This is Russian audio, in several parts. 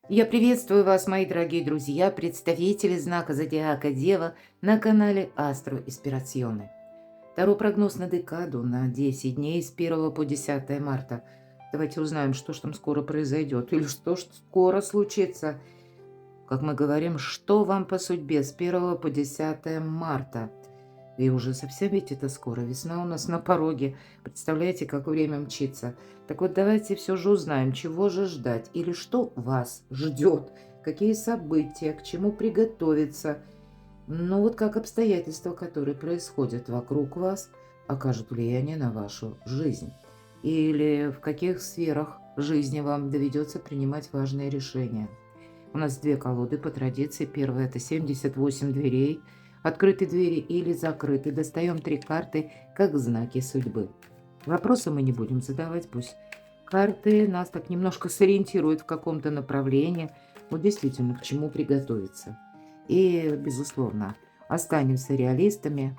Я приветствую вас, мои дорогие друзья, представители знака Зодиака Дева на канале Астро Инспирационе. Таро прогноз на декаду на 10 дней с 1 по 10 марта. Давайте узнаем, что ж там скоро произойдет или что ж скоро случится. Как мы говорим, что вам по судьбе с 1 по 10 марта. И уже совсем ведь это скоро. Весна у нас на пороге. Представляете, как время мчится. Так вот, давайте все же узнаем, чего же ждать или что вас ждет, какие события, к чему приготовиться. Ну вот как обстоятельства, которые происходят вокруг вас, окажут влияние на вашу жизнь. Или в каких сферах жизни вам доведется принимать важные решения. У нас две колоды по традиции. Первая – это 78 дверей, открытые двери или закрытые. Достаем три карты, как знаки судьбы. Вопросы мы не будем задавать, пусть карты нас так немножко сориентируют в каком-то направлении. Вот действительно, к чему приготовиться. И, безусловно, останемся реалистами,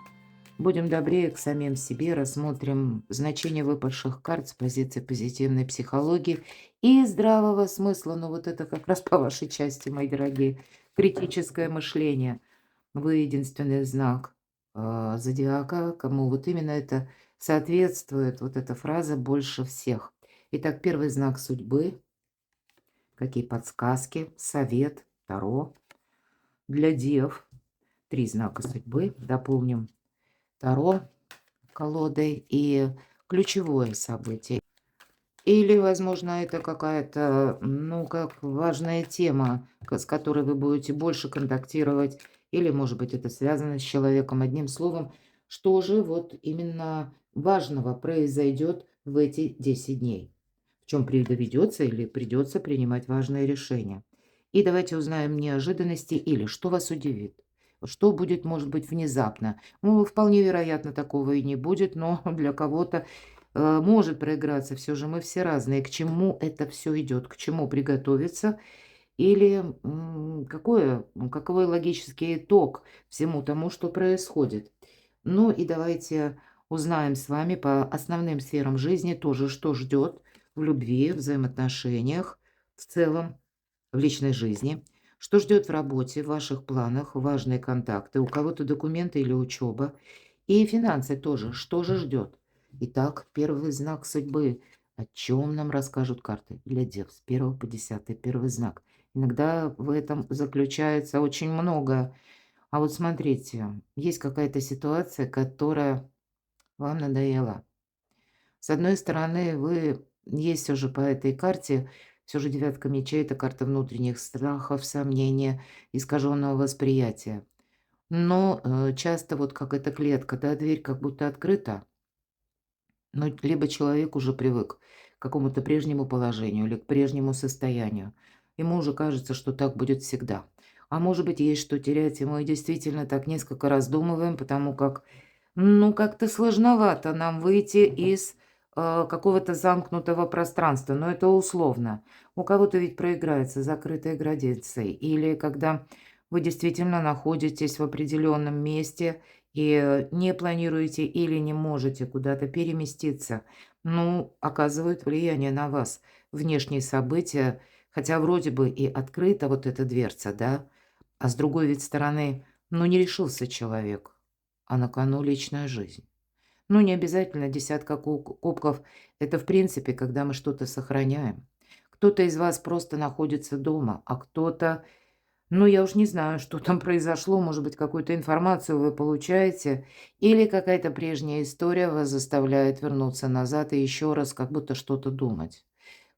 будем добрее к самим себе, рассмотрим значение выпавших карт с позиции позитивной психологии и здравого смысла. Но вот это как раз по вашей части, мои дорогие. Критическое мышление. Вы единственный знак зодиака, кому вот именно это соответствует, вот эта фраза больше всех. Итак, первый знак судьбы. Какие подсказки, совет, таро для дев. Три знака судьбы. Дополним таро колодой и ключевое событие. Или, возможно, это какая-то, ну, как важная тема, с которой вы будете больше контактировать, или, может быть, это связано с человеком. Одним словом, что же вот именно важного произойдет в эти 10 дней? В чем доведется или придется принимать важные решения? И давайте узнаем неожиданности или что вас удивит. Что будет, может быть, внезапно? Ну, вполне вероятно, такого и не будет, но для кого-то может проиграться. Все же мы все разные. К чему это все идет? К чему приготовиться? Или каковой логический итог всему тому, что происходит? Ну и давайте узнаем с вами по основным сферам жизни тоже, что ждет в любви, в взаимоотношениях, в целом, в личной жизни. Что ждет в работе, в ваших планах, важные контакты, у кого-то документы или учеба. И финансы тоже. Что же ждет? Итак, первый знак судьбы. О чем нам расскажут карты для дев с 1 по 10? Первый знак. Иногда в этом заключается очень много. А вот смотрите, есть какая-то ситуация, которая вам надоела. С одной стороны, вы есть все же по этой карте, все же девятка мечей – это карта внутренних страхов, сомнения, искаженного восприятия. Но часто вот как эта клетка, да, дверь как будто открыта, но либо человек уже привык к какому-то прежнему положению или к прежнему состоянию. Ему уже кажется, что так будет всегда. А может быть, есть что терять, и мы действительно так несколько раздумываем, потому как, ну, как-то сложновато нам выйти из какого-то замкнутого пространства, но это условно. У кого-то ведь проиграется закрытой границей, или когда вы действительно находитесь в определенном месте, и не планируете или не можете куда-то переместиться, ну, оказывают влияние на вас внешние события, хотя вроде бы и открыта вот эта дверца, да, а с другой ведь стороны, ну, не решился человек, а на кону личная жизнь. Ну, не обязательно десятка кубков. Это, в принципе, когда мы что-то сохраняем. Кто-то из вас просто находится дома, а кто-то ну, я уж не знаю, что там произошло. Может быть, какую-то информацию вы получаете, или какая-то прежняя история вас заставляет вернуться назад и еще раз как будто что-то думать.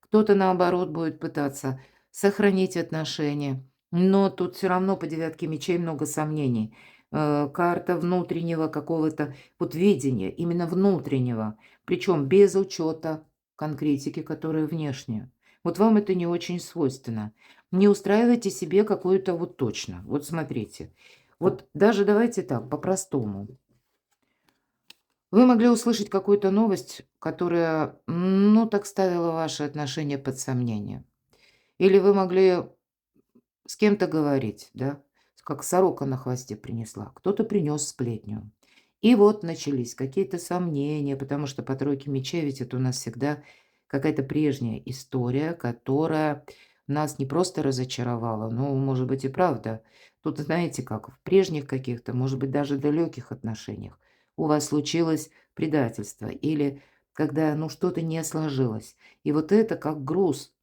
Кто-то, наоборот, будет пытаться сохранить отношения, но тут все равно по девятке мечей много сомнений. Карта внутреннего какого-то вот видения, именно внутреннего, причем без учета конкретики, которая внешняя. Вот вам это не очень свойственно. Не устраивайте себе какую-то вот точно. Вот смотрите. Вот даже давайте так, по-простому. Вы могли услышать какую-то новость, которая, ну, так ставила ваши отношения под сомнение. Или вы могли с кем-то говорить, да, как сорока на хвосте принесла. Кто-то принес сплетню. И вот начались какие-то сомнения, потому что по тройке мечей ведь это у нас всегда какая-то прежняя история, которая нас не просто разочаровало, но, может быть, и правда. Тут, знаете, как в прежних каких-то, может быть, даже далеких отношениях у вас случилось предательство или когда, ну, что-то не сложилось. И вот это как груз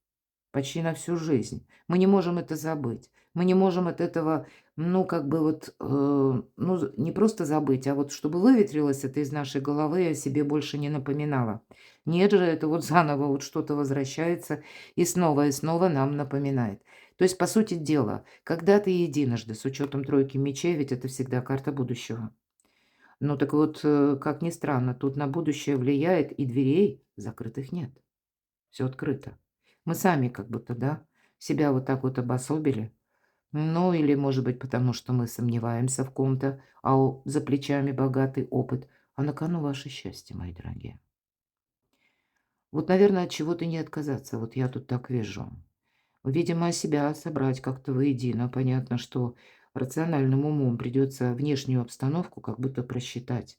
почти на всю жизнь. Мы не можем это забыть. Мы не можем от этого, ну, как бы вот, ну, не просто забыть, а вот чтобы выветрилось это из нашей головы и о себе больше не напоминало. Нет же, это вот заново вот что-то возвращается и снова нам напоминает. То есть, по сути дела, когда ты единожды, с учетом тройки мечей, ведь это всегда карта будущего. Ну так вот, как ни странно, тут на будущее влияет и дверей закрытых нет. Все открыто. Мы сами как будто, да, себя вот так вот обособили. Ну, или, может быть, потому что мы сомневаемся в ком-то, за плечами богатый опыт, а на кону ваше счастье, мои дорогие. Вот, наверное, от чего-то не отказаться, вот я тут так вижу. Видимо, себя собрать как-то воедино. Понятно, что рациональным умом придется внешнюю обстановку как будто просчитать,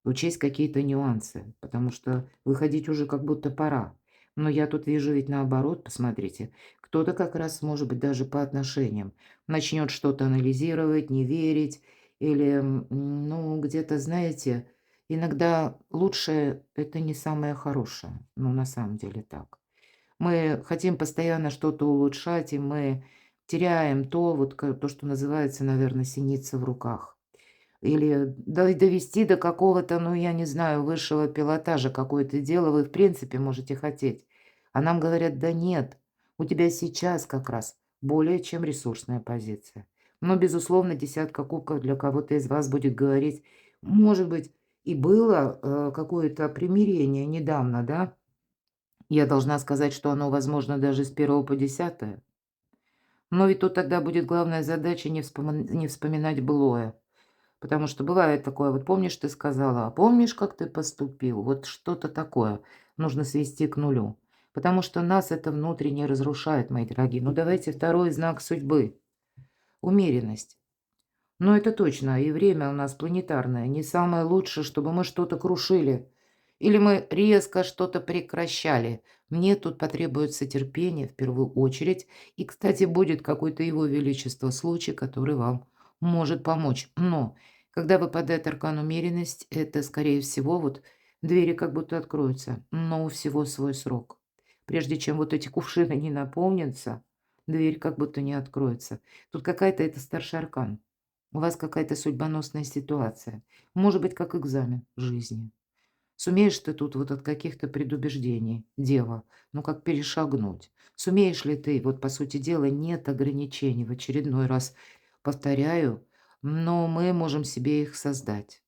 учесть какие-то нюансы, потому что выходить уже как будто пора. Но я тут вижу ведь наоборот, посмотрите, кто-то как раз, может быть, даже по отношениям начнет что-то анализировать, не верить, или, ну, где-то, знаете, иногда лучшее– это не самое хорошее, ну, на самом деле так. Мы хотим постоянно что-то улучшать, и мы теряем то, вот то, что называется, наверное, синица в руках. Или довести до какого-то, ну, я не знаю, высшего пилотажа какое-то дело вы в принципе можете хотеть. А нам говорят, да нет, у тебя сейчас как раз более чем ресурсная позиция. Но, безусловно, десятка кубков для кого-то из вас будет говорить, может быть, и было какое-то примирение недавно, да, я должна сказать, что оно возможно даже с первого по 10. Но ведь тут тогда будет главная задача не вспоминать былое. Потому что бывает такое, вот помнишь, ты сказала, а помнишь, как ты поступил? Вот что-то такое нужно свести к нулю. Потому что нас это внутренне разрушает, мои дорогие. Ну давайте второй знак судьбы– умеренность. Но это точно, и время у нас планетарное, не самое лучшее, чтобы мы что-то крушили. Или мы резко что-то прекращали. Мне тут потребуется терпение в первую очередь. И, кстати, будет какой-то его величество случай, который вам может помочь. Но когда выпадает аркан умеренность, это, скорее всего, вот двери как будто откроются, но у всего свой срок. Прежде чем вот эти кувшины не наполнятся, дверь как будто не откроется. Тут какая-то это старший аркан. У вас какая-то судьбоносная ситуация. Может быть, как экзамен жизни. Сумеешь ты тут вот от каких-то предубеждений, дева, ну как перешагнуть? Сумеешь ли ты, вот по сути дела, нет ограничений, в очередной раз повторяю, но мы можем себе их создать.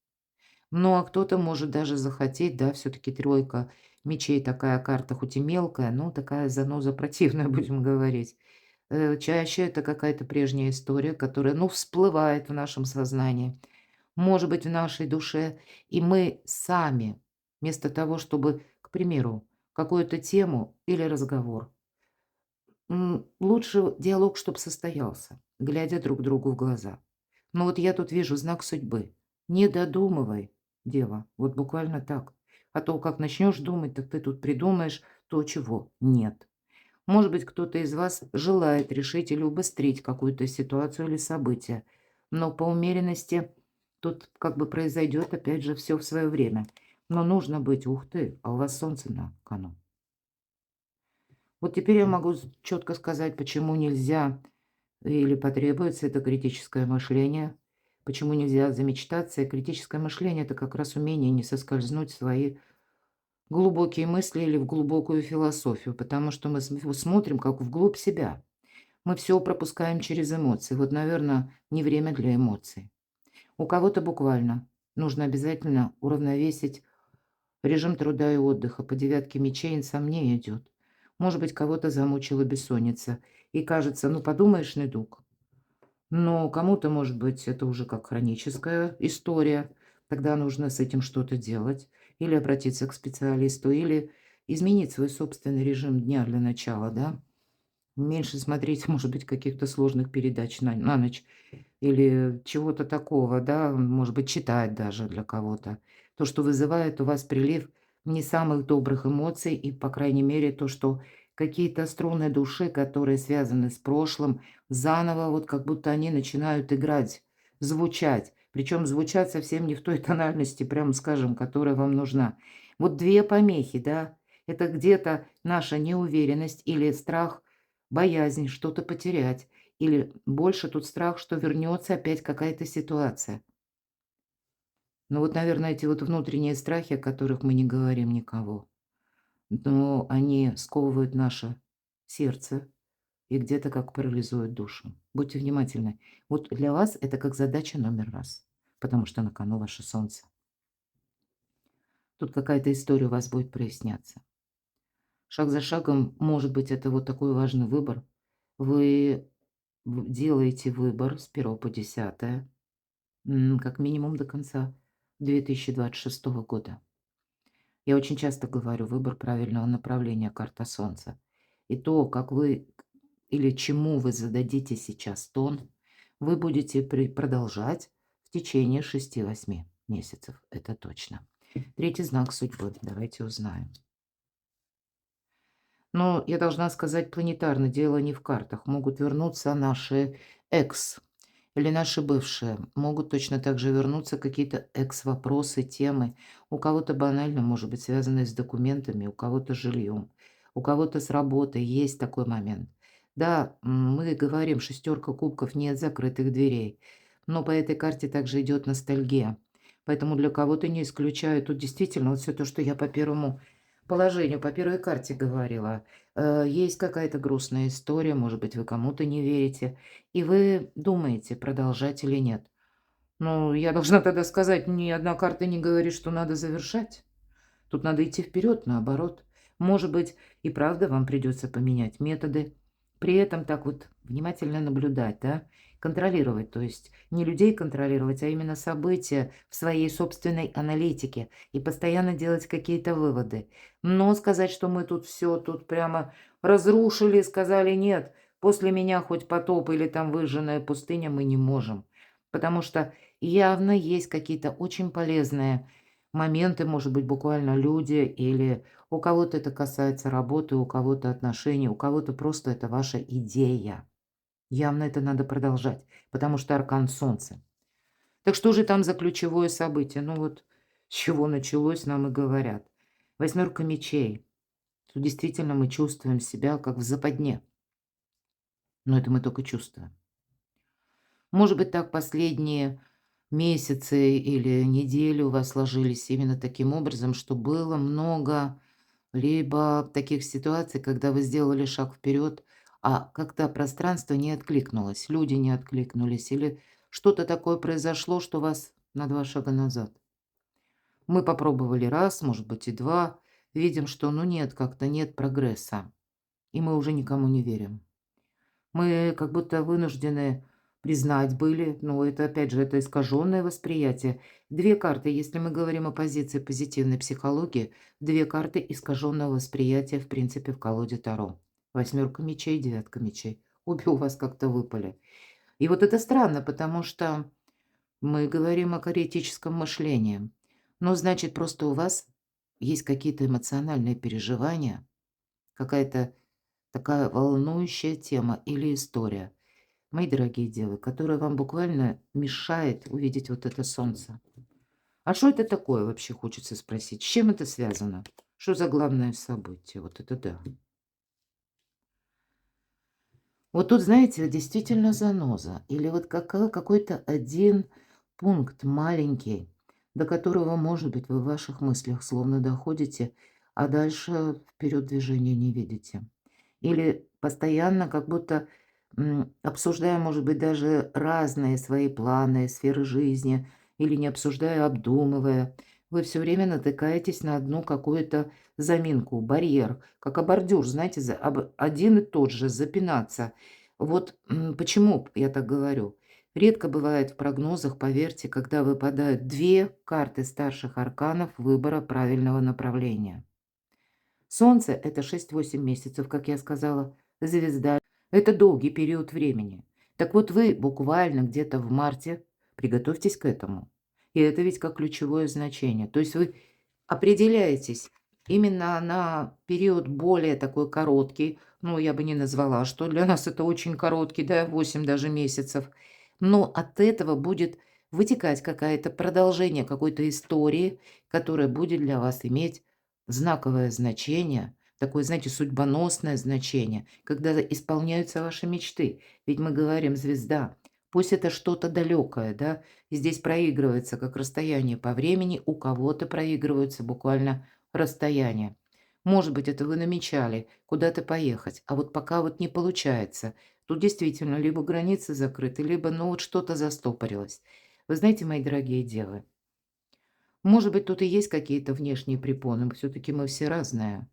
Ну, а кто-то может даже захотеть, да, все-таки тройка мечей такая карта, хоть и мелкая, но такая заноза противная, будем говорить. Чаще это какая-то прежняя история, которая, ну, всплывает в нашем сознании, может быть, в нашей душе, и мы сами, вместо того, чтобы, к примеру, какую-то тему или разговор, лучше диалог, чтобы состоялся, глядя друг другу в глаза. Но вот я тут вижу знак судьбы. Не додумывай, дева, вот буквально так. А то, как начнешь думать, так ты тут придумаешь то, чего нет. Может быть, кто-то из вас желает решить или убыстрить какую-то ситуацию или событие, но по умеренности тут как бы произойдет, опять же, все в свое время. Но нужно быть, ух ты, а у вас солнце на кону. Вот теперь я могу четко сказать, почему нельзя или потребуется это критическое мышление, почему нельзя замечтаться. И критическое мышление– это как раз умение не соскользнуть в свои глубокие мысли или в глубокую философию, потому что мы смотрим как вглубь себя. Мы все пропускаем через эмоции. Вот, наверное, не время для эмоций. У кого-то буквально нужно обязательно уравновесить режим труда и отдыха. По девятке мечей инсомния идет. Может быть, кого-то замучила бессонница. И кажется, ну подумаешь, недуг. Но кому-то, может быть, это уже как хроническая история. Тогда нужно с этим что-то делать. Или обратиться к специалисту, или изменить свой собственный режим дня для начала, да? Меньше смотреть, может быть, каких-то сложных передач на ночь или чего-то такого, да, может быть, читать даже для кого-то. То, что вызывает у вас прилив не самых добрых эмоций и, по крайней мере, то, что какие-то струны души, которые связаны с прошлым, заново вот как будто они начинают играть, звучать. Причем звучат совсем не в той тональности, прямо скажем, которая вам нужна. Вот 2 помехи, да. Это где-то наша неуверенность или страх, боязнь что-то потерять, или больше тут страх, что вернется опять какая-то ситуация. Ну вот, наверное, эти вот внутренние страхи, о которых мы не говорим никого, но они сковывают наше сердце и где-то как парализуют душу. Будьте внимательны. Вот для вас это как задача номер раз, потому что на кону ваше солнце. Тут какая-то история у вас будет проясняться. Шаг за шагом, может быть, это вот такой важный выбор. Вы делаете выбор с 1 по 10, как минимум до конца 2026 года. Я очень часто говорю, выбор правильного направления — карта Солнца. И то, как вы или чему вы зададите сейчас тон, вы будете продолжать в течение 6-8 месяцев. Это точно. Третий знак судьбы. Давайте узнаем. Но я должна сказать планетарно, дело не в картах. Могут вернуться наши экс или наши бывшие. Могут точно так же вернуться какие-то экс-вопросы, темы. У кого-то банально, может быть, связанные с документами, у кого-то с жильем, у кого-то с работой. Есть такой момент. Да, мы говорим, 6 кубков, нет закрытых дверей. Но по этой карте также идет ностальгия. Поэтому для кого-то не исключаю. Тут действительно вот все то, что я по первому положению, по первой карте говорила. Есть какая-то грустная история, может быть, вы кому-то не верите, и вы думаете, продолжать или нет. Ну, я должна тогда сказать, ни одна карта не говорит, что надо завершать. Тут надо идти вперед, наоборот. Может быть, и правда вам придется поменять методы. При этом так вот внимательно наблюдать, да, контролировать, то есть не людей контролировать, а именно события в своей собственной аналитике и постоянно делать какие-то выводы. Но сказать, что мы тут все тут прямо разрушили, сказали нет, после меня хоть потоп или там выжженная пустыня, мы не можем. Потому что явно есть какие-то очень полезные моменты, может быть, буквально люди, или у кого-то это касается работы, у кого-то отношений, у кого-то просто это ваша идея. Явно это надо продолжать, потому что аркан Солнца. Так что же там за ключевое событие? Ну вот с чего началось, нам и говорят. 8 мечей. Тут действительно мы чувствуем себя как в западне. Но это мы только чувствуем. Может быть, так последние месяцы или недели у вас сложились именно таким образом, что было много либо таких ситуаций, когда вы сделали шаг вперед, а как-то пространство не откликнулось, люди не откликнулись, или что-то такое произошло, что вас на 2 шага назад. Мы попробовали раз, может быть, и два, видим, что ну нет, как-то нет прогресса, и мы уже никому не верим. Мы как будто вынуждены признать были, но это опять же, это искаженное восприятие. 2 карты, если мы говорим о позиции позитивной психологии, 2 карты искаженного восприятия, в принципе, в колоде Таро. 8 мечей, 9 мечей. Обе у вас как-то выпали. И вот это странно, потому что мы говорим о критическом мышлении. Но значит, просто у вас есть какие-то эмоциональные переживания, какая-то такая волнующая тема или история, мои дорогие девы, которая вам буквально мешает увидеть вот это солнце. А что это такое вообще, хочется спросить? С чем это связано? Что за главное событие? Вот это да. Вот тут, знаете, действительно заноза. Или вот какой-то один пункт маленький, до которого, может быть, вы в ваших мыслях словно доходите, а дальше вперед движения не видите. Или постоянно как будто, обсуждая, может быть, даже разные свои планы, сферы жизни, или не обсуждая, а обдумывая, вы все время натыкаетесь на одну какую-то заминку, барьер, как о бордюр, знаете, один и тот же, запинаться. Вот почему я так говорю. Редко бывает в прогнозах, поверьте, когда выпадают 2 карты старших арканов выбора правильного направления. Солнце — это 6-8 месяцев, как я сказала. Звезда — это долгий период времени. Так вот вы буквально где-то в марте приготовьтесь к этому. И это ведь как ключевое значение. То есть вы определяетесь, Именно на период более такой короткий, ну, я бы не назвала, что для нас это очень короткий, да, 8 даже месяцев, но от этого будет вытекать какое-то продолжение какой-то истории, которая будет для вас иметь знаковое значение, такое, знаете, судьбоносное значение, когда исполняются ваши мечты. Ведь мы говорим «звезда». Пусть это что-то далекое, да, и здесь проигрывается как расстояние по времени, у кого-то проигрываются буквально расстояние. Может быть, это вы намечали куда-то поехать, а вот пока вот не получается. Тут действительно либо границы закрыты, либо, ну, вот что-то застопорилось. Вы знаете, мои дорогие девы, может быть, тут и есть какие-то внешние препоны, все-таки мы все разные.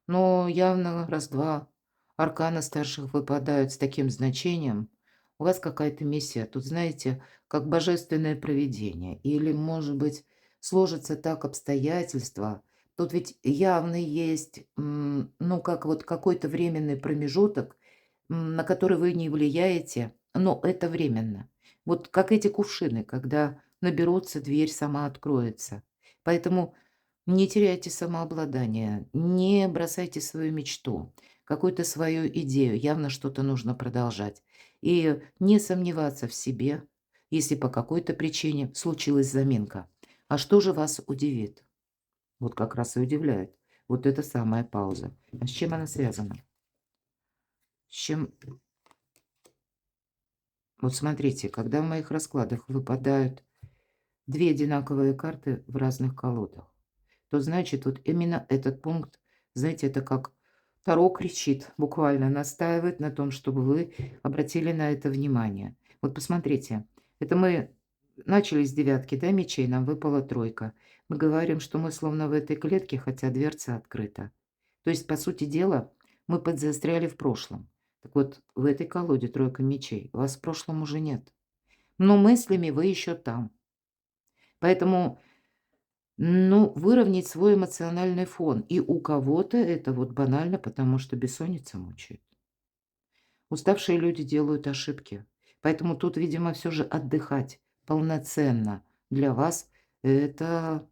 Но явно раз-два аркана старших выпадают с таким значением. У вас какая-то миссия. Тут, знаете, как божественное провидение. Или, может быть, сложатся так обстоятельства. Тут ведь явно есть, ну, как вот какой-то временный промежуток, на который вы не влияете, но это временно. Вот как эти кувшины, когда наберутся, дверь сама откроется. Поэтому не теряйте самообладание, не бросайте свою мечту, какую-то свою идею. Явно что-то нужно продолжать. И не сомневаться в себе, если по какой-то причине случилась заминка. А что же вас удивит? Вот как раз и удивляет. Вот эта самая пауза. А с чем она связана? С чем? Вот смотрите, когда в моих раскладах выпадают две одинаковые карты в разных колодах, то значит, вот именно этот пункт, знаете, это как Таро кричит, буквально настаивает на том, чтобы вы обратили на это внимание. Вот посмотрите, это мы начали с девятки, да, мечей, нам выпала тройка. Мы говорим, что мы словно в этой клетке, хотя дверца открыта. То есть, по сути дела, мы подзастряли в прошлом. Так вот, в этой колоде тройка мечей, вас в прошлом уже нет. Но мыслями вы еще там. Поэтому, ну, выровнять свой эмоциональный фон. И у кого-то это вот банально, потому что бессонница мучает. Уставшие люди делают ошибки. Поэтому тут, видимо, все же отдыхать полноценно для вас это,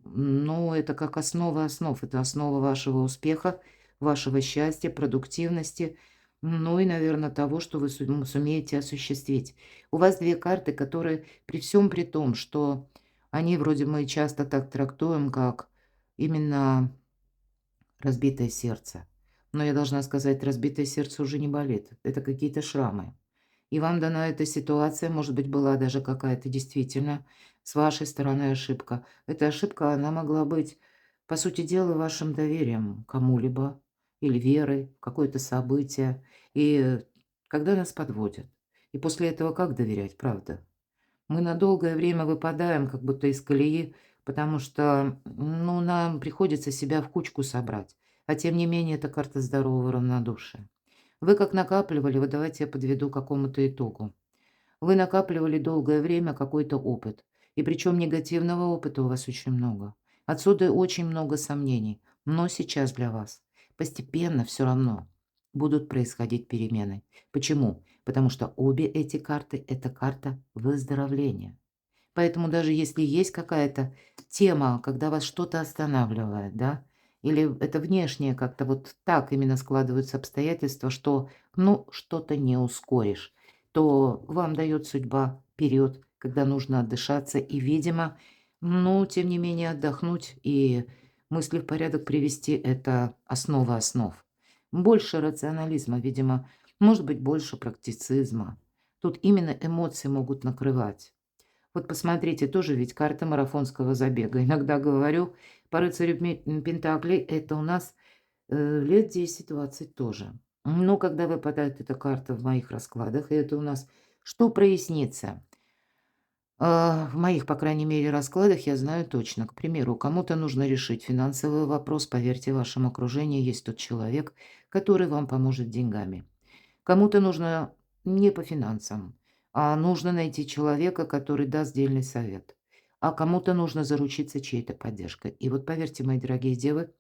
ну, это как основа основ. Это основа вашего успеха, вашего счастья, продуктивности, ну и, наверное, того, что вы сумеете осуществить. У вас 2 карты, которые при всем при том, что они вроде мы часто так трактуем, как именно разбитое сердце. Но я должна сказать, разбитое сердце уже не болит. Это какие-то шрамы. И вам дана эта ситуация, может быть, была даже какая-то действительно с вашей стороны ошибка. Эта ошибка, она могла быть, по сути дела, вашим доверием кому-либо или верой в какое-то событие. И когда нас подводят. И после этого как доверять, правда? Мы на долгое время выпадаем как будто из колеи, потому что, ну, нам приходится себя в кучку собрать. А тем не менее, это карта здорового равнодушия. Вы как накапливали, вот давайте я подведу к какому-то итогу. Вы накапливали долгое время какой-то опыт. И причем негативного опыта у вас очень много. Отсюда очень много сомнений. Но сейчас для вас постепенно все равно будут происходить перемены. Почему? Потому что обе эти карты – это карта выздоровления. Поэтому даже если есть какая-то тема, когда вас что-то останавливает, да, или это внешнее как-то вот так именно складываются обстоятельства, что, ну, что-то не ускоришь, то вам дает судьба период, когда нужно отдышаться и, видимо, ну, тем не менее, отдохнуть и мысли в порядок привести – это основа основ. Больше рационализма, видимо, может быть, больше практицизма. Тут именно эмоции могут накрывать. Вот посмотрите, тоже ведь карта марафонского забега. Иногда говорю, по рыцарю Пентаклей это у нас лет 10-20 тоже. Но когда выпадает эта карта в моих раскладах, и это у нас что прояснится? В моих, по крайней мере, раскладах я знаю точно. К примеру, кому-то нужно решить финансовый вопрос. Поверьте, в вашем окружении есть тот человек, который вам поможет деньгами. Кому-то нужно не по финансам, а нужно найти человека, который даст дельный совет. А кому-то нужно заручиться чьей-то поддержкой. И вот поверьте, мои дорогие девы,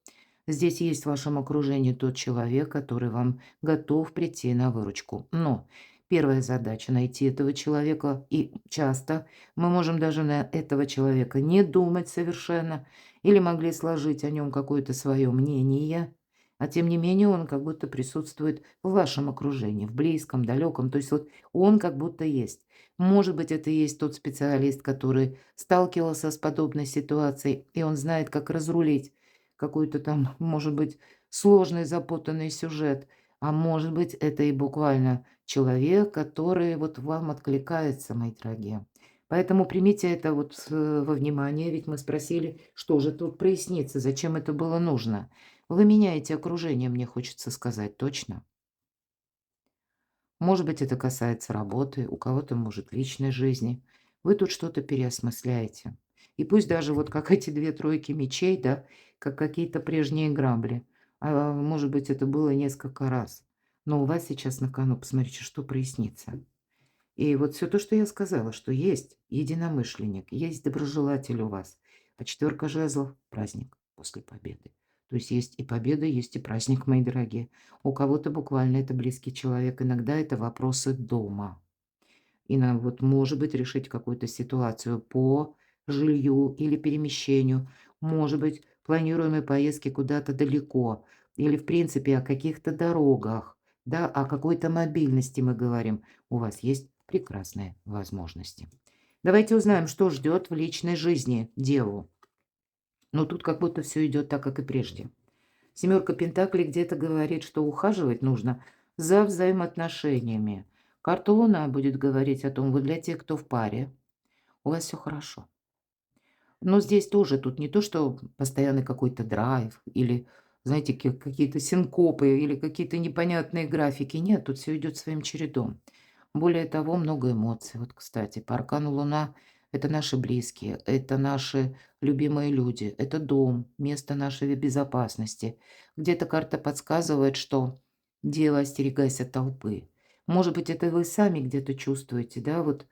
здесь есть в вашем окружении тот человек, который вам готов прийти на выручку. Но первая задача – найти этого человека. И часто мы можем даже на этого человека не думать совершенно. или могли сложить о нем какое-то свое мнение, а тем не менее он как будто присутствует в вашем окружении, в близком, далеком. То есть вот он как будто есть. Может быть, это и есть тот специалист, который сталкивался с подобной ситуацией, и он знает, как разрулить какой-то там, может быть, сложный, запутанный сюжет. А может быть, это и буквально человек, который вот вам откликается, мои дорогие. Поэтому примите это вот во внимание, ведь мы спросили, что же тут прояснится, зачем это было нужно. Вы меняете окружение, мне хочется сказать, точно. Может быть, это касается работы, у кого-то, может, личной жизни. Вы тут что-то переосмысляете. И пусть даже вот как эти две тройки мечей, да, как какие-то прежние грабли. А может быть, это было несколько раз. Но у вас сейчас на кону, посмотрите, что прояснится. И вот все то, что я сказала, что есть единомышленник, есть доброжелатель у вас. А четверка жезлов – праздник после победы. То есть и победа, есть и праздник, мои дорогие. У кого-то буквально это близкий человек, иногда это вопросы дома. И нам вот, может быть, решить какую-то ситуацию по жилью или перемещению. Может быть, планируемые поездки куда-то далеко. Или, в принципе, о каких-то дорогах. Да, о какой-то мобильности мы говорим. У вас есть прекрасные возможности. Давайте узнаем, что ждет в личной жизни деву. Но тут как будто все идет так, как и прежде. Семерка Пентаклей где-то говорит, что ухаживать нужно за взаимоотношениями. Карта Луна будет говорить о том, вот для тех, кто в паре, у вас все хорошо. Но здесь тоже тут не то, что постоянный какой-то драйв или, знаете, какие-то синкопы или какие-то непонятные графики. Нет, тут все идет своим чередом. Более того, много эмоций. Вот, кстати, по аркану Луна – это наши близкие, это наши любимые люди, это дом, место нашей безопасности. Где-то карта подсказывает, что дело остерегайся толпы. Может быть, это вы сами где-то чувствуете, да, вот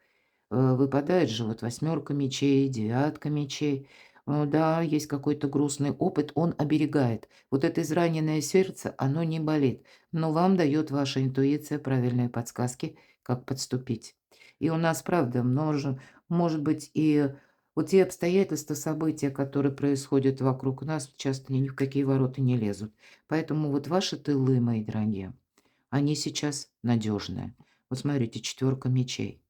выпадает же вот восьмерка мечей, девятка мечей. Да, есть какой-то грустный опыт, он оберегает. Вот это израненное сердце, оно не болит, но вам дает ваша интуиция правильные подсказки, как подступить. И у нас, правда, может быть, и вот те обстоятельства, события, которые происходят вокруг нас, часто ни в какие ворота не лезут. Поэтому вот ваши тылы, мои дорогие, они сейчас надежные. Вот смотрите, четверка мечей.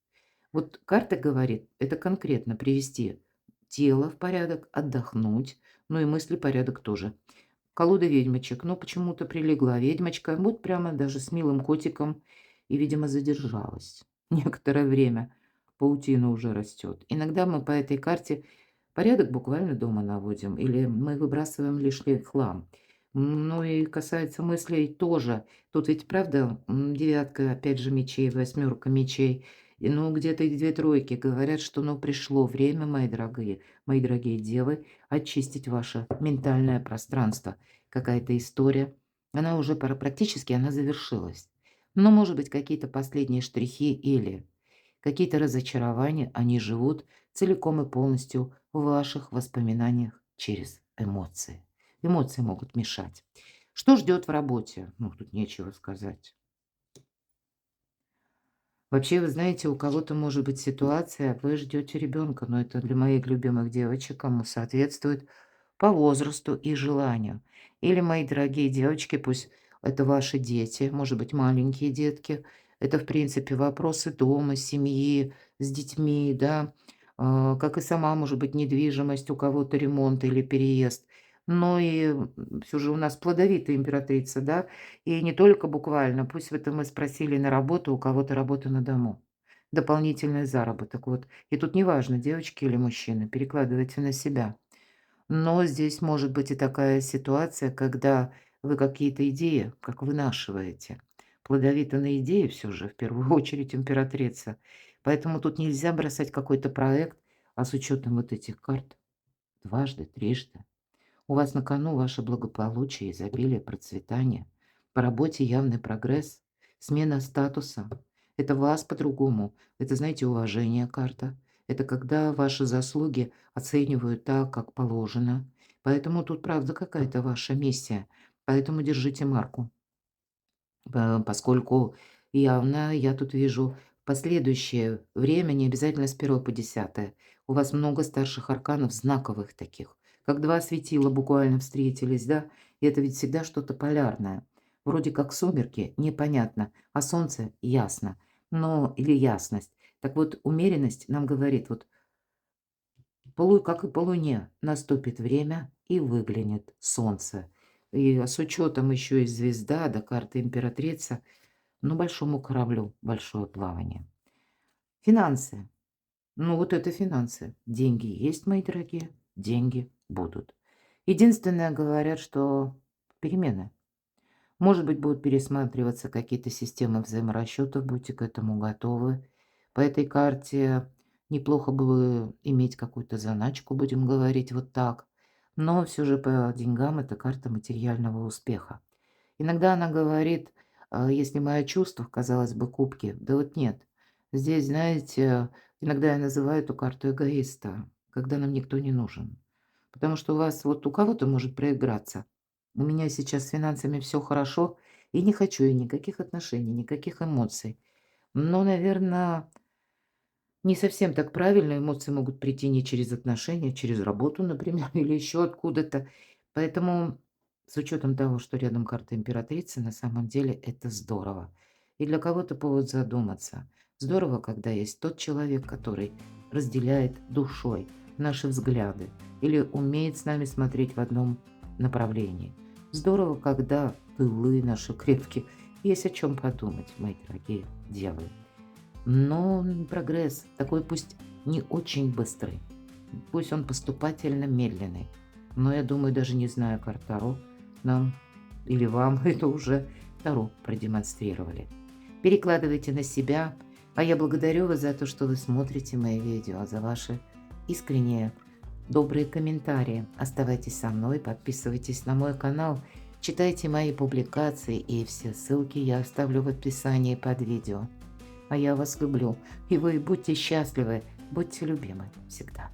Вот карта говорит, это конкретно привести тело в порядок, отдохнуть, ну и мысли порядок тоже. Колода ведьмочек, но почему-то прилегла ведьмочка, вот прямо даже с милым котиком, и, видимо, задержалась. Некоторое время паутина уже растет. Иногда мы по этой карте порядок буквально дома наводим, или мы выбрасываем лишний хлам. Ну и касается мыслей тоже. Тут ведь, правда, девятка, опять же, мечей, восьмерка мечей, и, ну, где-то и две тройки говорят, что, ну, пришло время, мои дорогие девы, очистить ваше ментальное пространство. Какая-то история, она уже практически она завершилась. Но, может быть, какие-то последние штрихи или какие-то разочарования, они живут целиком и полностью в ваших воспоминаниях через эмоции. Эмоции могут мешать. Что ждет в работе? Ну, тут нечего сказать. Вообще, вы знаете, у кого-то может быть ситуация, вы ждете ребенка, но это для моих любимых девочек, кому соответствует по возрасту и желанию. Или, мои дорогие девочки, пусть это ваши дети, может быть, маленькие детки. Это, в принципе, вопросы дома, семьи, с детьми, да. Как и сама, может быть, недвижимость, у кого-то ремонт или переезд. Но и все же у нас плодовитая императрица, да, и не только буквально. Пусть это мы спросили на работу, у кого-то работа на дому. Дополнительный заработок, вот. И тут неважно, девочки или мужчины, перекладывайте на себя. Но здесь может быть и такая ситуация, когда вы какие-то идеи, как вынашиваете. Плодовита на идеи все же, в первую очередь, императрица. Поэтому тут нельзя бросать какой-то проект, а с учетом вот этих карт дважды, трижды. У вас на кону ваше благополучие, изобилие, процветание. По работе явный прогресс, смена статуса. Это вас по-другому. Это, знаете, уважение карта. Это когда ваши заслуги оценивают так, как положено. Поэтому тут, правда, какая-то ваша миссия. Поэтому держите марку. Поскольку явно я тут вижу последующее время, не обязательно с 1 по 10. У вас много старших арканов, знаковых таких, как два светила буквально встретились, да? И это ведь всегда что-то полярное. Вроде как сумерки, непонятно, а солнце ясно, но или ясность. Так вот, умеренность нам говорит, вот как и по луне, наступит время и выглянет солнце. И с учетом еще и звезда, да карта императрица, ну, большому кораблю большое плавание. Финансы. Ну, вот это финансы. Деньги есть, мои дорогие, деньги будут. Единственное, говорят, что перемены. Может быть, будут пересматриваться какие-то системы взаиморасчетов, будьте к этому готовы. По этой карте неплохо было иметь какую-то заначку, будем говорить вот так. Но все же по деньгам это карта материального успеха. Иногда она говорит, если мы о чувствах, казалось бы, кубки, да вот нет. Здесь, знаете, иногда я называю эту карту эгоиста, когда нам никто не нужен. Потому что у вас вот у кого-то может проиграться. У меня сейчас с финансами все хорошо, и не хочу я никаких отношений, никаких эмоций. Но, наверное, не совсем так правильно. Эмоции могут прийти не через отношения, а через работу, например, или еще откуда-то. Поэтому с учетом того, что рядом карта императрицы, на самом деле это здорово. И для кого-то повод задуматься. Здорово, когда есть тот человек, который разделяет душой наши взгляды или умеет с нами смотреть в одном направлении. Здорово, когда тылы наши крепкие. Есть о чем подумать, мои дорогие девы. Но прогресс такой пусть не очень быстрый, пусть он поступательно медленный. Но я думаю, даже не зная карт Таро, нам или вам это уже Таро продемонстрировали. Перекладывайте на себя, а я благодарю вас за то, что вы смотрите мои видео, за ваши искренние добрые комментарии. Оставайтесь со мной, подписывайтесь на мой канал, читайте мои публикации, и все ссылки я оставлю в описании под видео. А я вас люблю, и вы будьте счастливы, будьте любимы всегда.